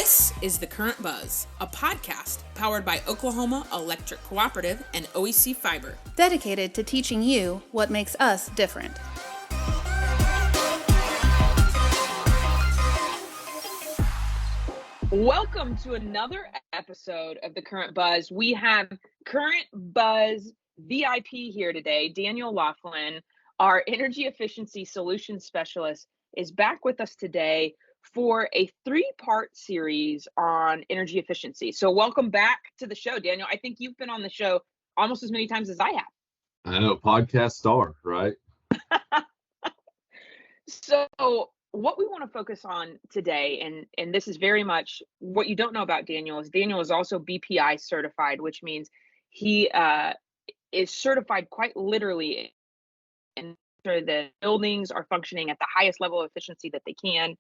This is The Current Buzz, a podcast powered by Oklahoma Electric Cooperative and OEC Fiber, dedicated to teaching you what makes us different. Welcome to another episode of The Current Buzz. We have Current Buzz VIP here today. Daniel Laughlin, our energy efficiency solutions specialist, is back with us today for a three-part series on energy efficiency. So welcome back to the show, Daniel. I think you've been on the show almost as many times as I have. I know, podcast star, right? So what we want to focus on today, and this is very much what you don't know about Daniel, is Daniel is also BPI certified, which means he is certified quite literally and the buildings are functioning at the highest level of efficiency that they can.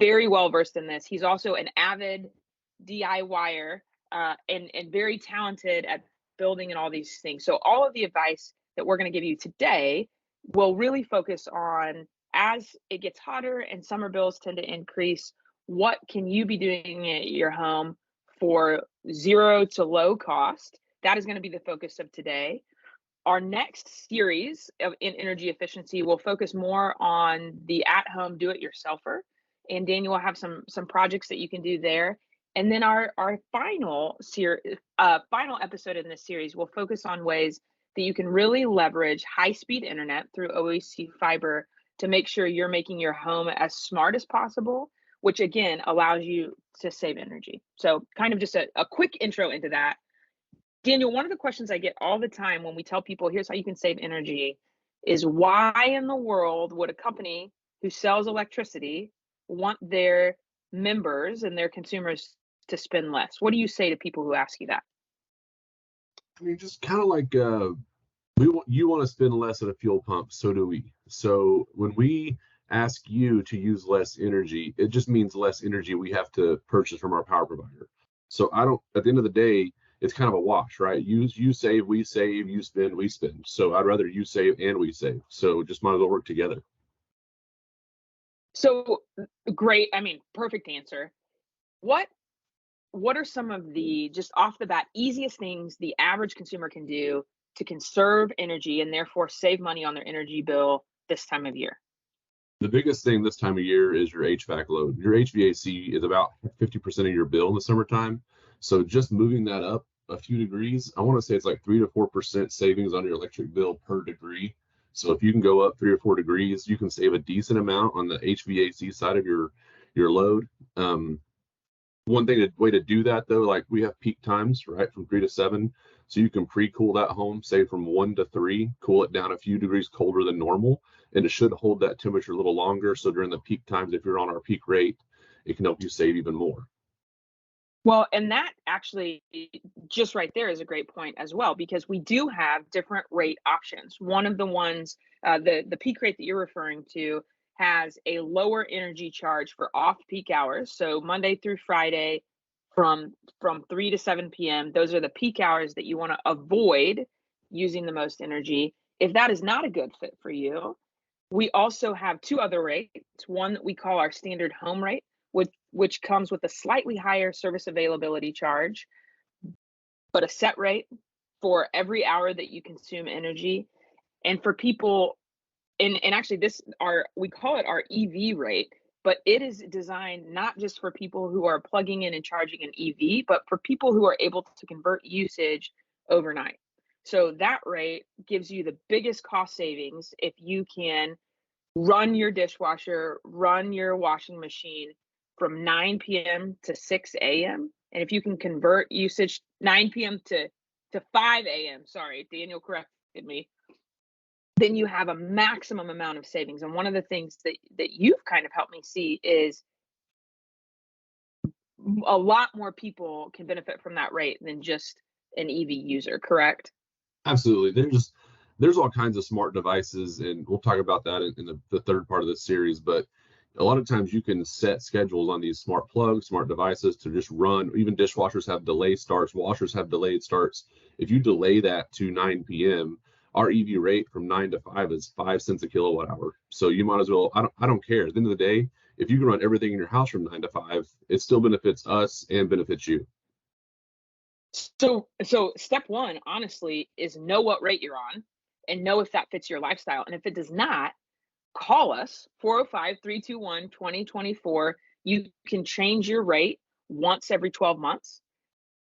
Very well versed in this. He's also an avid DIYer and very talented at building and all these things. So all of the advice that we're going to give you today will really focus on, as it gets hotter and summer bills tend to increase, what can you be doing at your home for zero to low cost? That is going to be the focus of today. Our next series in energy efficiency will focus more on the at-home do-it-yourselfer. And Daniel will have some projects that you can do there. And then our final episode in this series will focus on ways that you can really leverage high-speed internet through OEC Fiber to make sure you're making your home as smart as possible, which again allows you to save energy. So kind of just a quick intro into that. Daniel, one of the questions I get all the time when we tell people, here's how you can save energy, is why in the world would a company who sells electricity want their members and their consumers to spend less? What do you say to people who ask you that? I mean, just kind of like you want to spend less at a fuel pump, so do we. So when we ask you to use less energy, it just means less energy we have to purchase from our power provider. So at the end of the day, it's kind of a wash, right? You save, we save, you spend, we spend. So I'd rather you save and we save. So just might as well work together. So great. I mean, perfect answer. What are some of the, just off the bat, easiest things the average consumer can do to conserve energy and therefore save money on their energy bill this time of year? The biggest thing this time of year is your HVAC load. Your HVAC is about 50% of your bill in the summertime. So just moving that up a few degrees, I want to say it's like 3 to 4% savings on your electric bill per degree. So if you can go up 3 or 4 degrees, you can save a decent amount on the HVAC side of your load. One way to do that though, like we have peak times, right, from 3 to 7. So you can pre-cool that home, say from 1 to 3, cool it down a few degrees colder than normal, and it should hold that temperature a little longer. So during the peak times, if you're on our peak rate, it can help you save even more. Well, and that actually just right there is a great point as well, because we do have different rate options. One of the ones, the peak rate that you're referring to, has a lower energy charge for off-peak hours. So Monday through Friday from 3 to 7 p.m., those are the peak hours that you want to avoid using the most energy. If that is not a good fit for you, we also have two other rates. One that we call our standard home rate, which comes with a slightly higher service availability charge, but a set rate for every hour that you consume energy. And for people, and actually we call it our EV rate, but it is designed not just for people who are plugging in and charging an EV, but for people who are able to convert usage overnight. So that rate gives you the biggest cost savings if you can run your dishwasher, run your washing machine from 9 p.m. to 6 a.m. And if you can convert usage 9 p.m. to 5 a.m., sorry, Daniel corrected me, then you have a maximum amount of savings. And one of the things that you've kind of helped me see is a lot more people can benefit from that rate than just an EV user, correct? Absolutely. There's all kinds of smart devices, and we'll talk about that in the third part of this series, but a lot of times you can set schedules on these smart plugs, smart devices to just run. Even dishwashers have delayed starts, washers have delayed starts. If you delay that to 9 p.m., our EV rate from 9 to 5 is 5 cents a kilowatt hour. So you might as well, I don't care. At the end of the day, if you can run everything in your house from 9 to 5, it still benefits us and benefits you. So step one, honestly, is know what rate you're on and know if that fits your lifestyle. And if it does not, call us 405-321-2024. You can change your rate once every 12 months.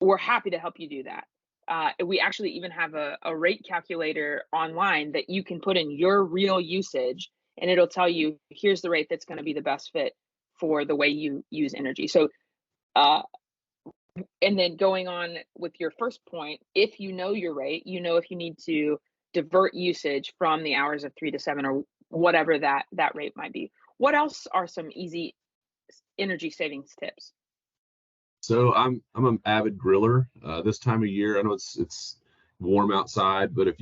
We're happy to help you do that. We actually even have a rate calculator online that you can put in your real usage, and it'll tell you, here's the rate that's going to be the best fit for the way you use energy. So, and then going on with your first point, if you know your rate, you know if you need to divert usage from the hours of 3 to 7 or whatever that rate might be. What else are some easy energy savings tips? So I'm an avid griller. This time of year, I know it's warm outside, but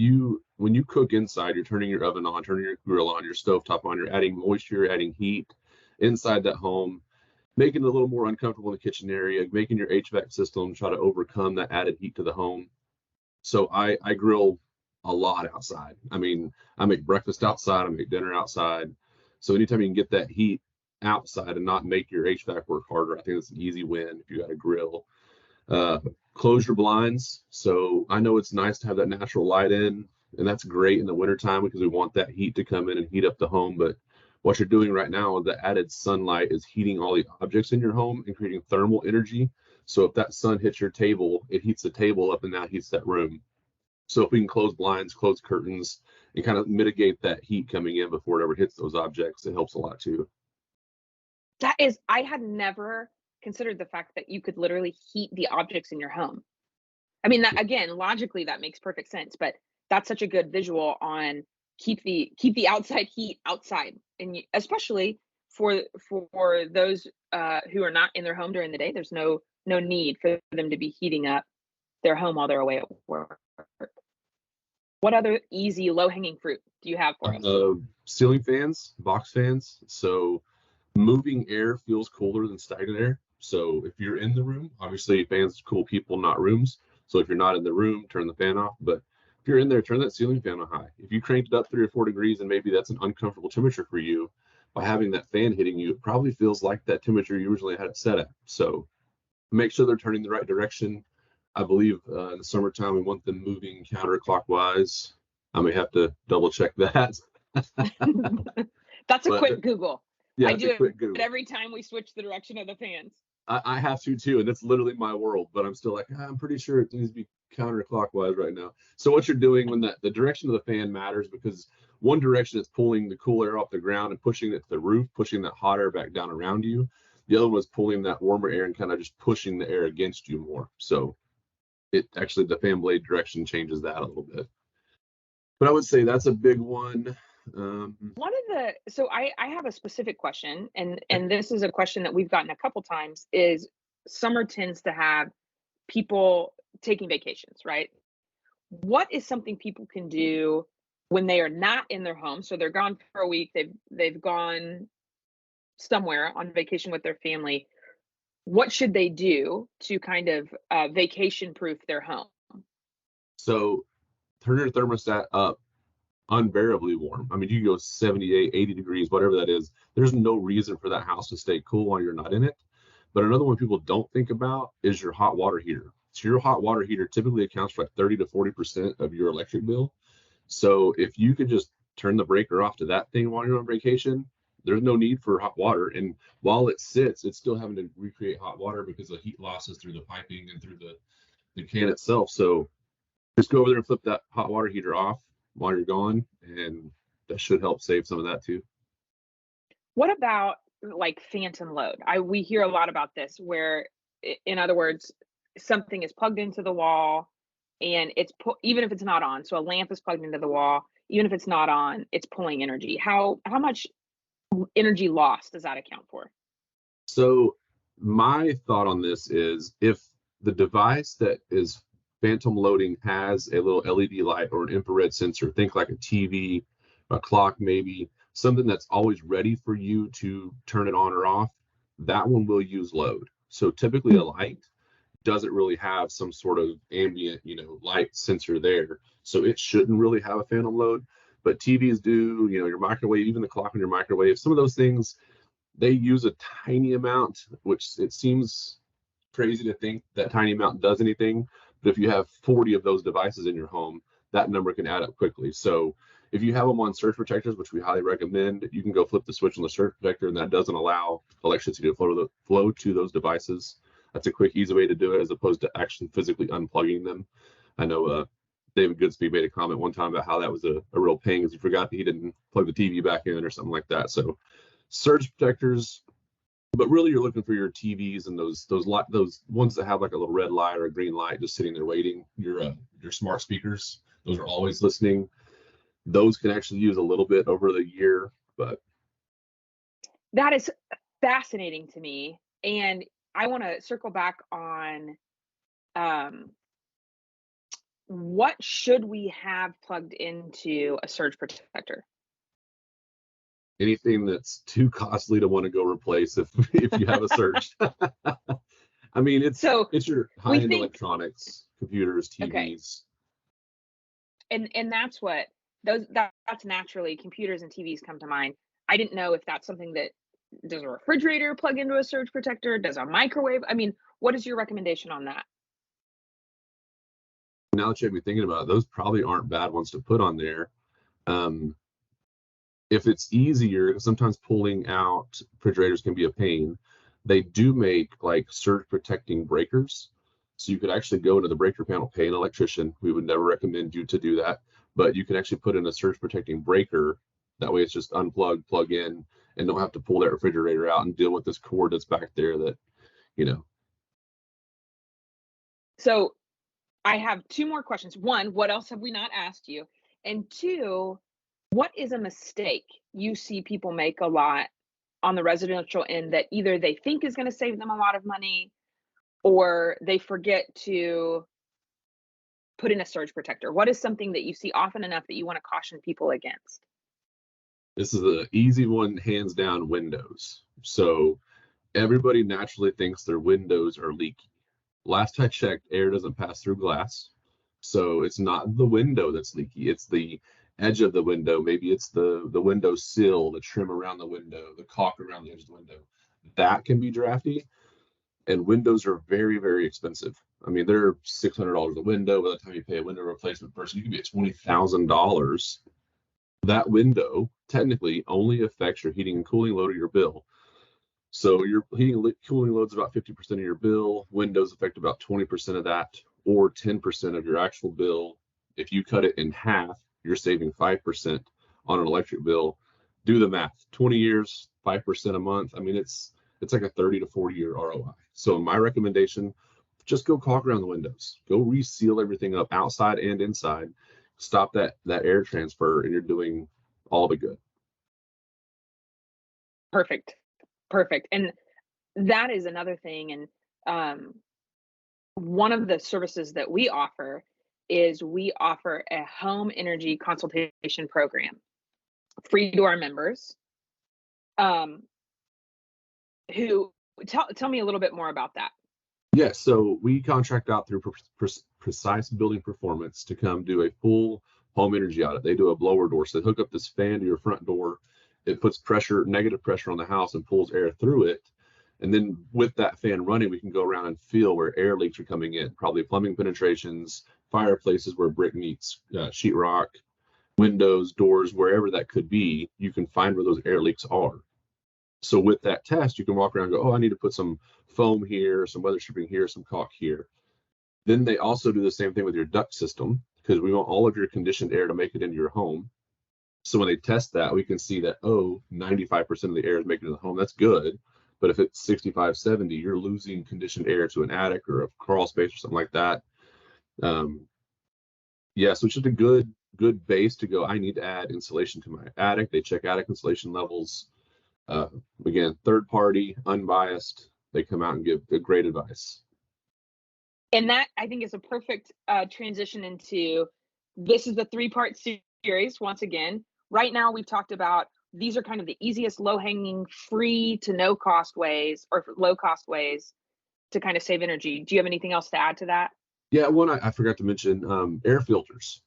when you cook inside, you're turning your oven on, turning your grill on, your stovetop on, you're adding moisture, adding heat inside that home, making it a little more uncomfortable in the kitchen area, making your HVAC system try to overcome that added heat to the home. So I grill a lot outside. I mean, I make breakfast outside, I make dinner outside. So anytime you can get that heat outside and not make your HVAC work harder, I think it's an easy win if you got a grill. Close your blinds. So I know it's nice to have that natural light in, and that's great in the wintertime because we want that heat to come in and heat up the home. But what you're doing right now with the added sunlight is heating all the objects in your home and creating thermal energy. So if that sun hits your table, it heats the table up and that heats that room. So if we can close blinds, close curtains, and kind of mitigate that heat coming in before it ever hits those objects, it helps a lot too. I had never considered the fact that you could literally heat the objects in your home. I mean, that again, logically, that makes perfect sense, but that's such a good visual on keep the outside heat outside, and especially for those who are not in their home during the day. There's no need for them to be heating up their home while they're away at work. What other easy low-hanging fruit do you have for us? Ceiling fans, box fans. So moving air feels cooler than stagnant air. So if you're in the room, obviously fans cool people, not rooms. So if you're not in the room, turn the fan off. But if you're in there, turn that ceiling fan on high. If you cranked it up 3 or 4 degrees and maybe that's an uncomfortable temperature for you, by having that fan hitting you, it probably feels like that temperature you originally had it set at. So make sure they're turning the right direction. I believe in the summertime, we want them moving counterclockwise. I may have to double check that. That's a quick Google. Yeah, I do it Google every time we switch the direction of the fans. I have to too, and that's literally my world. But I'm still like, I'm pretty sure it needs to be counterclockwise right now. So what you're doing when the direction of the fan matters, because one direction is pulling the cool air off the ground and pushing it to the roof, pushing that hot air back down around you. The other one is pulling that warmer air and kind of just pushing the air against you more. So it actually, the fan blade direction changes that a little bit. But I would say that's a big one. So I have a specific question, and this is a question that we've gotten a couple times. Is summer tends to have people taking vacations, right? What is something people can do when they are not in their home? So they're gone for a week. They've gone somewhere on vacation with their family. What should they do to kind of vacation proof their home? So turn your thermostat up unbearably warm. I mean, you can go 78, 80 degrees, whatever that is. There's no reason for that house to stay cool while you're not in it. But another one people don't think about is your hot water heater. So your hot water heater typically accounts for like 30 to 40% of your electric bill. So if you could just turn the breaker off to that thing while you're on vacation, there's no need for hot water. And while it sits, it's still having to recreate hot water because of heat losses through the piping and through the can itself. So just go over there and flip that hot water heater off while you're gone, and that should help save some of that too. What about like phantom load? We hear a lot about this, where in other words, something is plugged into the wall and it's even if it's not on. So a lamp is plugged into the wall, even if it's not on, it's pulling energy. How much energy loss does that account for? So my thought on this is, if the device that is phantom loading has a little LED light or an infrared sensor, think like a TV, a clock, maybe something that's always ready for you to turn it on or off, that one will use load. So typically a light doesn't really have some sort of ambient, light sensor there. So it shouldn't really have a phantom load, but TVs do, your microwave, even the clock in your microwave, some of those things, They use a tiny amount, which it seems crazy to think that tiny amount does anything. But if you have 40 of those devices in your home, that number can add up quickly. So if you have them on surge protectors, which we highly recommend, you can go flip the switch on the surge protector, and that doesn't allow electricity to flow to those devices. That's a quick, easy way to do it, as opposed to actually physically unplugging them. I know David Goodspeed made a comment one time about how that was a real pain because he forgot that he didn't plug the TV back in or something like that. So surge protectors, but really you're looking for your TVs and those ones that have like a little red light or a green light just sitting there waiting. Your smart speakers, those are always listening. Those can actually use a little bit over the year, but that is fascinating to me. And I want to circle back on what should we have plugged into a surge protector? anything that's too costly to want to go replace if you have a surge. I mean, it's your high-end electronics, computers, TVs. Okay. And that's what that's naturally computers and TVs come to mind. I didn't know if that's something that does a refrigerator plug into a surge protector? Does a microwave? I mean, what is your recommendation on that? Now that you have me thinking about it, those probably aren't bad ones to put on there. If it's easier, sometimes pulling out refrigerators can be a pain. They do make like surge protecting breakers. So you could actually go into the breaker panel, pay an electrician. We would never recommend you to do that, but you can actually put in a surge protecting breaker. That way it's just unplug, plug in, and don't have to pull that refrigerator out and deal with this cord that's back there that, you know. So I have two more questions. One, what else have we not asked you? And two, what is a mistake you see people make a lot on the residential end that either they think is going to save them a lot of money or they forget to put in a surge protector? What is something that you see often enough that you want to caution people against? This is the easy one, hands down, windows. So everybody naturally thinks their windows are leaky. Last I checked, air doesn't pass through glass. So it's not the window that's leaky, it's the edge of the window. Maybe it's the window sill, the trim around the window, the caulk around the edge of the window. That can be drafty. And windows are very, very expensive. I mean, they're $600 a window. By the time you pay a window replacement person, you can be at $20,000. That window technically only affects your heating and cooling load of your bill. So your heating and cooling load is about 50% of your bill. Windows affect about 20% of that, or 10% of your actual bill. If you cut it in half, you're saving 5% on an electric bill. Do the math. 20 years, 5% a month. I mean, it's like a 30 to 40 year ROI. So my recommendation, just go caulk around the windows. Go reseal everything up outside and inside. Stop that air transfer, and you're doing all the good. Perfect. And that is another thing. And one of the services that we offer is we offer a home energy consultation program free to our members. Who tell me a little bit more about that. Yeah, so we contract out through Precise Building Performance to come do a full home energy audit. They do a blower door, so they hook up this fan to your front door. It puts negative pressure on the house and pulls air through it. And then with that fan running, we can go around and feel where air leaks are coming in, probably plumbing penetrations, fireplaces where brick meets sheetrock, windows, doors, wherever that could be. You can find where those air leaks are. So with that test, you can walk around and go, oh, I need to put some foam here, some weather stripping here, some caulk here. Then they also do the same thing with your duct system, because we want all of your conditioned air to make it into your home. So when they test that, we can see that, 95% of the air is making it to the home. That's good. But if it's 65, 70, you're losing conditioned air to an attic or a crawl space or something like that. So it's just a good base to go, I need to add insulation to my attic. They check attic insulation levels. Again, third party, unbiased. They come out and give great advice. And that, I think, is a perfect transition into, this is the 3-part series. Once again, right now we've talked about, these are kind of the easiest, low-hanging, free to no cost ways, or low cost ways to kind of save energy. Do you have anything else to add to that? Yeah, one I forgot to mention, air filters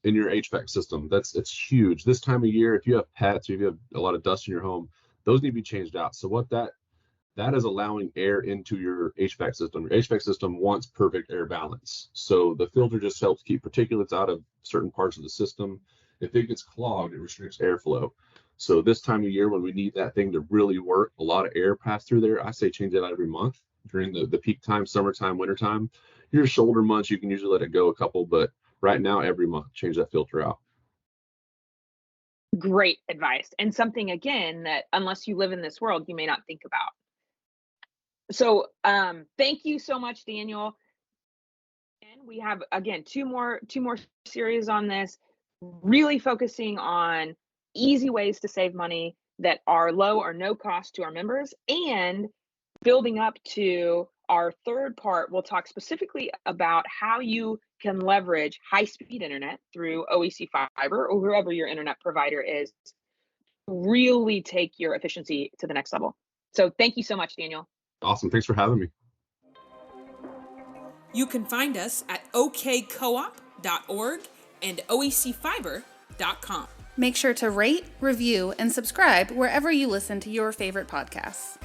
in your HVAC system. It's huge. This time of year, if you have pets, or if you have a lot of dust in your home, those need to be changed out. So what that is allowing air into your HVAC system. Your HVAC system wants perfect air balance. So the filter just helps keep particulates out of certain parts of the system. If it gets clogged, it restricts airflow. So this time of year when we need that thing to really work, a lot of air pass through there, I say change it out every month during the peak time, summertime, wintertime. Your shoulder months, you can usually let it go a couple, but right now, every month, change that filter out. Great advice. And something, again, that unless you live in this world, you may not think about. So thank you so much, Daniel. And we have, again, two more series on this, really focusing on easy ways to save money that are low or no cost to our members, and building up to our third part. We'll talk specifically about how you can leverage high-speed internet through OEC Fiber or whoever your internet provider is, really take your efficiency to the next level. So thank you so much, Daniel. Awesome. Thanks for having me. You can find us at okcoop.org and oecfiber.com. Make sure to rate, review, and subscribe wherever you listen to your favorite podcasts.